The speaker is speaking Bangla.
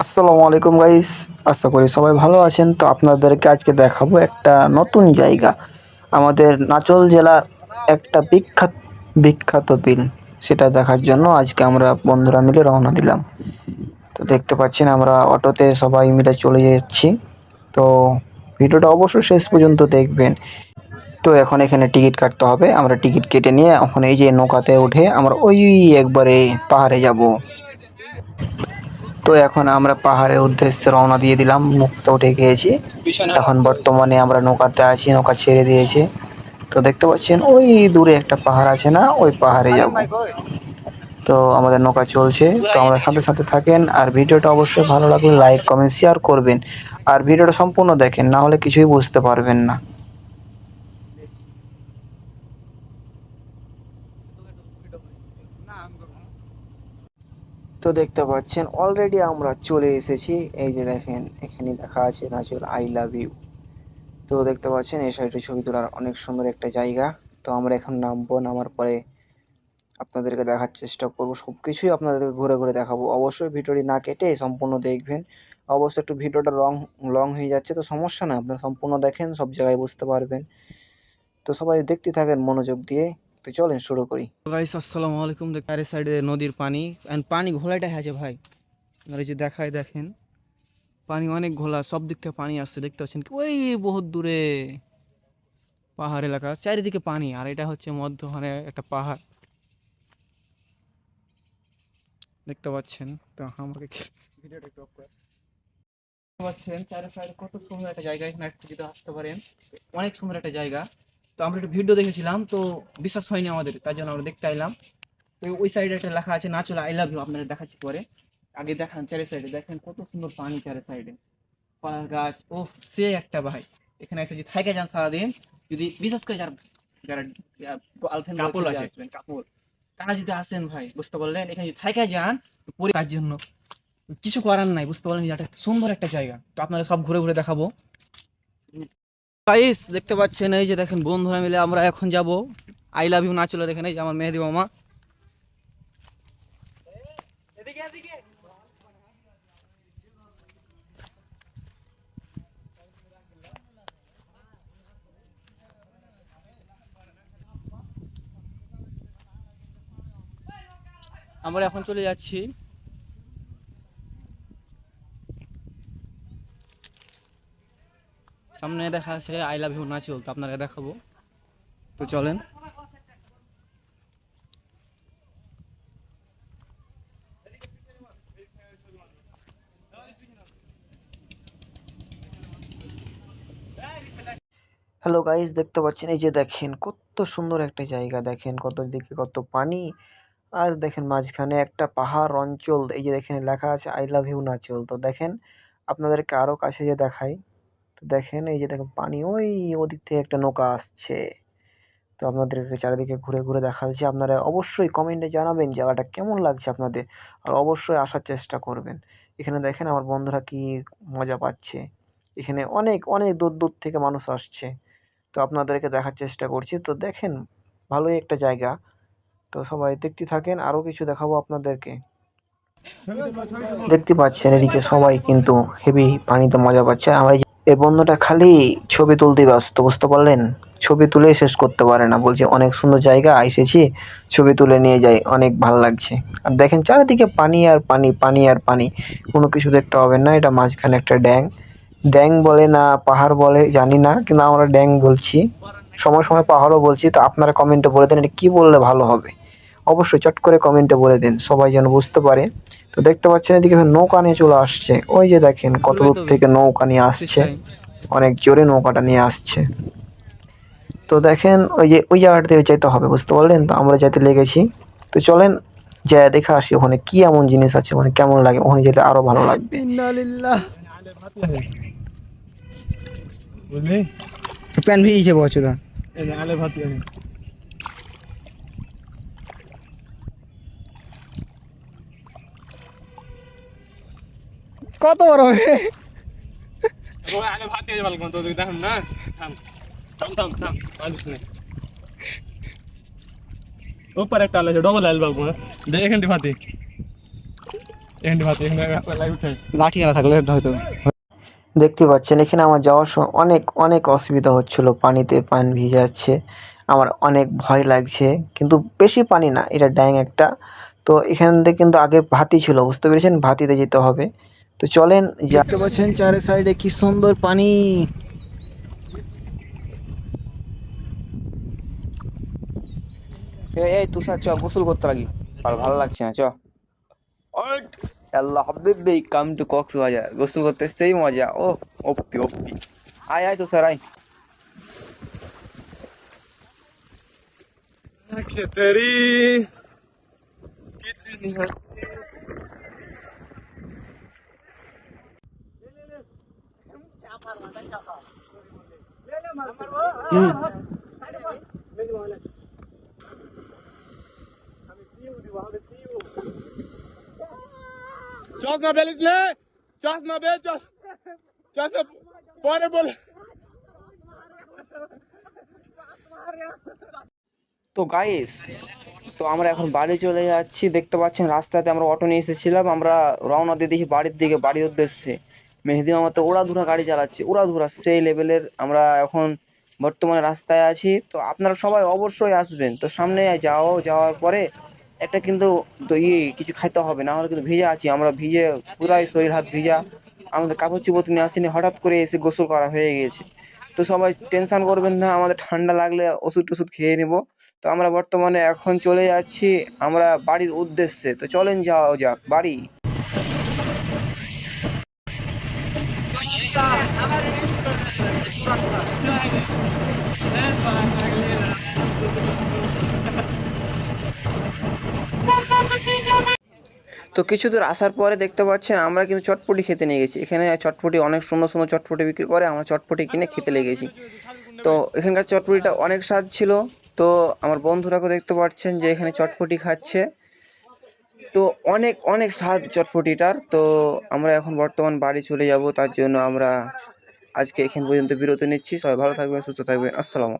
আসসালামু আলাইকুম গাইস। আশা করি সবাই ভালো আছেন। তো আপনাদেরকে আজকে দেখাবো একটা নতুন জায়গা, আমাদের নাচল জেলার একটা বিখ্যাত বিখ্যাত বিল। সেটা দেখার জন্য আজকে আমরা বন্ধুরা মিলে রওনা দিলাম। তো দেখতে পাচ্ছেন আমরা অটোতে সবাই মিলে চলে যাচ্ছি। তো ভিডিওটা অবশ্যই শেষ পর্যন্ত দেখবেন। তো এখন এখানে টিকিট কাটতে হবে। আমরা টিকিট কেটে নিয়ে এখন এই যে নৌকাতে উঠে আমরা ওই একবারে পাহাড়ে যাব। তো এখন আমরা পাহাড়ের উদ্দেশ্যে রওনা দিয়ে দিলাম, মুক্ত উঠে গিয়েছি। এখন বর্তমানে আমরা নৌকাতে আছি, নৌকা ছেড়ে দিয়েছে। তো দেখতে পাচ্ছেন ওই দূরে একটা পাহাড় আছে না, ওই পাহাড়ে যাব। তো আমাদের নৌকা চলছে, তো আমরা সাথে সাথে থাকেন। আর ভিডিওটা অবশ্যই ভালো লাগলে লাইক কমেন্ট শেয়ার করবেন। আর ভিডিওটা সম্পূর্ণ দেখেন, না হলে কিছুই বুঝতে পারবেন না। তো দেখতে পাচ্ছেন অলরেডি আমরা চলে এসেছি। এই যে দেখেন এখানে লেখা আছে নাচল আই লাভ ইউ। তো দেখতে পাচ্ছেন এই সাইডে ছবি তোলার অনেক সুন্দর একটা জায়গা। তো আমরা এখন নামবো, নামার পরে আপনাদেরকে দেখার চেষ্টা করব, সব কিছুই আপনাদেরকে ঘুরে ঘুরে দেখাবো। অবশ্যই ভিডিওটি না কেটে সম্পূর্ণ দেখবেন। অবশ্যই একটু ভিডিওটা লং লং হয়ে যাচ্ছে, তো সমস্যা না, আপনারা সম্পূর্ণ দেখেন, সব জায়গায় বুঝতে পারবেন। তো সবাই দেখতে থাকেন মনোযোগ দিয়ে। তো চলেন শুরু করি। গাইস আসসালামু আলাইকুম। চারি সাইডে নদীর পানি, এন্ড পানি ঘোলাটা আছে ভাই। আপনারা যে দেখায় দেখেন, পানি অনেক ঘোলা, সব দিক থেকে পানি আসছে। দেখতে পাচ্ছেন ওই বহুত দূরে পাহাড় এলাকা, চারিদিকে পানি। আর এটা হচ্ছে মধ্যখানে একটা পাহাড়, দেখতে পাচ্ছেন। তো আমাকে ভিডিওটা একটু অফ করে দেখতে পাচ্ছেন চারি সাইডে কত সুন্দর একটা জায়গা। এখানে একটু যদি আসতে পারেন, অনেক সুন্দর একটা জায়গা। তো আমরা একটু ভিডিও দেখেছিলাম, তো বিশ্বাস হয়নি আমাদের, তার জন্য আমরা দেখতে আইলাম। তো ওই সাইডে একটা লেখা আছে নাচল আই লাভ ইউ, আপনারা দেখাচ্ছি পরে। আগে দেখান চারি সাইডে দেখেন কত সুন্দর পানি, চারি সাইডে কলার গাছ। ও সে একটা ভাই, এখানে এসে যদি থাকে যান সারাদিন, যদি বিশেষ করে যারা যারা গার্লফ্রেন্ড কাপল আসবেন, কাপল, তারা যদি আসেন ভাই, বুঝতে পারলেন, এখানে যদি থাকে যান পরিবার জন্য কিছু করার নাই, বুঝতে পারলেন, এটা সুন্দর একটা জায়গা। তো আপনারা সব ঘুরে ঘুরে দেখাবো। গাইস দেখতে পাচ্ছেন এই যে দেখেন বন্ধুরা মিলে আমরা এখন যাব আই লাভ ইউ নাচলের এখানে। এই যে আমার মেহেদি মামা। আমরা এখন চলে যাচ্ছি। সামনে দেখা আছে আই লাভ ইউ নাচল, তো আপনাকে দেখাবো। তো চলেন। হ্যালো গাইস, দেখতে পাচ্ছেন এই যে দেখেন কত সুন্দর একটা জায়গা, দেখেন কত দিকে কত পানি। আর দেখেন মাঝখানে একটা পাহাড় অঞ্চল। এই যে দেখেন লেখা আছে আই লাভ ইউ নাচল। তো দেখেন আপনাদেরকে আরো কাছে যে দেখাই। তো দেখেন এই যে দেখেন পানি, ওই ওদিক থেকে একটা নৌকা আসছে। তো আপনাদেরকে চারিদিকে ঘুরে ঘুরে দেখাচ্ছি। আপনারা অবশ্যই কমেন্টে জানাবেন জায়গাটা কেমন লাগছে আপনাদের। আর অবশ্যই আসার চেষ্টা করবেন। এখানে দেখেন আমার বন্ধুরা কি মজা পাচ্ছে। এখানে অনেক অনেক দূর দূর থেকে মানুষ আসছে। তো আপনাদেরকে দেখার চেষ্টা করছি। তো দেখেন ভালোই একটা জায়গা। তো সবাই দেখতে থাকেন, আরো কিছু দেখাবো আপনাদেরকে। দেখতে পাচ্ছেন এদিকে সবাই কিন্তু হেভি পানিতে মজা পাচ্ছে। আমরা এই বন্ধুটা খালি ছবি তুলতে ব্যস্ত, বুঝতে পারলেন, ছবি তুলে শেষ করতে পারে না। বলছে অনেক সুন্দর জায়গা এসেছি, ছবি তুলে নিয়ে যাই, অনেক ভালো লাগছে। আর দেখেন চারিদিকে পানি আর পানি, পানি আর পানি, কোনো কিছু দেখতে হবে না। এটা মাঝখানে একটা ড্যাং, ড্যাং বলে না পাহাড় বলে জানি না, কিন্তু আমরা ড্যাং বলছি, সময় সময় পাহাড়ও বলছি। তো আপনারা কমেন্টে বলে দেন এটা কি বললে ভালো হবে। অবশ্যই চট করে কমেন্টে বলে দিন, সবাই যেন বুঝতে পারে। তো দেখতে পাচ্ছেন এদিকে নৌকা নিয়ে চলে আসছে। ওই যে দেখেন কত দূর থেকে নৌকা নিয়ে আসছে, অনেক জোরে নৌকাটা নিয়ে আসছে। তো দেখেন ওই যে ওই জায়গাটা থেকে যেতে হবে, বুঝতে পারলেন। তো আমরা যেতে লেগেছি। তো চলেন যা দেখে আসি ওখানে কি এমন জিনিস আছে, ওখানে কেমন লাগে, ওখানে যেতে আরো ভালো লাগবে। প্যান ভিজেছে বচদা। কত বড় হবে। ऊपर एक टाले डबल आइल बाबू देखें दिखाती লাঠি না থাকলে হয়তো। দেখতে পাচ্ছেন এখানে আমার যাওয়ার সময় অনেক অনেক অসুবিধা হচ্ছিল, পানিতে পান ভিজে যাচ্ছে, আমার অনেক ভয় লাগছে, কিন্তু বেশি পানি না, এটা ড্যাং একটা। তো এখান থেকে কিন্তু আগে ভাতি ছিল, বুঝতে পেরেছেন, ভাতিতে যেতে হবে। তো চলেন, দেখতে পাচ্ছেন চারি সাইডে কি সুন্দর পানি। এই তুষার চ গোসল করতে লাগি, আর ভালো লাগছে না, চ। আল্লাহ হাবিবি কাম টু কক্সবাজার, গোসল করতে সেই মজা। ও ওপি ওপি, আয় আয় তুষার আয়। तेरी कितनी चश्मा बेलिस ले चश्मा बे चश्मा परे बोल। তো গাইস, তো আমরা এখন বাড়ি চলে যাচ্ছি। দেখতে পাচ্ছেন রাস্তাতে আমরা অটো নিয়ে এসেছিলাম, আমরা রওনা দিয়ে দিয়েছি বাড়ির দিকে, বাড়ির উদ্দেশ্যে। মেহেদি মামা তো উড়াধুরা গাড়ি চালাচ্ছে, উড়াধুরা সেই লেভেলের। আমরা এখন বর্তমানে রাস্তায় আছি, তো আপনারা সবাই অবশ্যই আসবেন। তো সামনে যাওয়ার পরে একটা কিন্তু তো কিছু খাইতে হবে, না হলে কিন্তু ভিজে আছি আমরা, ভিজে পুরাই শরীর হাত ভিজা। আমাদের কাপড় চোপড় নিয়ে আসেনি, হঠাৎ করে এসে গোসল করা হয়ে গেছে। তো সবাই টেনশন করবেন না, আমাদের ঠান্ডা লাগলে ওষুধ টষুধ খেয়ে নেবো। তো আমরা বর্তমানে এখন চলে যাচ্ছি আমরা বাড়ির উদ্দেশ্যে। তো চলেন যাওয়া যাক বাড়ি। তো কিছু দূর আসার পরে দেখতে পাচ্ছেন আমরা কিন্তু চটপটি খেতে নিয়ে গেছি। এখানে চটপটি অনেক সুন্দর সুন্দর চটপটি বিক্রি করে, আমরা চটপটি কিনে খেতে লেগেছি। তো এখানকার চটপটিটা অনেক স্বাদ ছিল। তো আমার বন্ধুরাকে দেখতে পাচ্ছেন যে এখানে চটপটি খাচ্ছে, তো অনেক অনেক স্বাদ চটপটিটার। তো আমরা এখন বর্তমান বাড়ি চলে যাব, তার জন্য আমরা আজকে এখান পর্যন্ত বিরতি নিচ্ছি। সবাই ভালো থাকবেন, সুস্থ থাকবেন, আসসালামু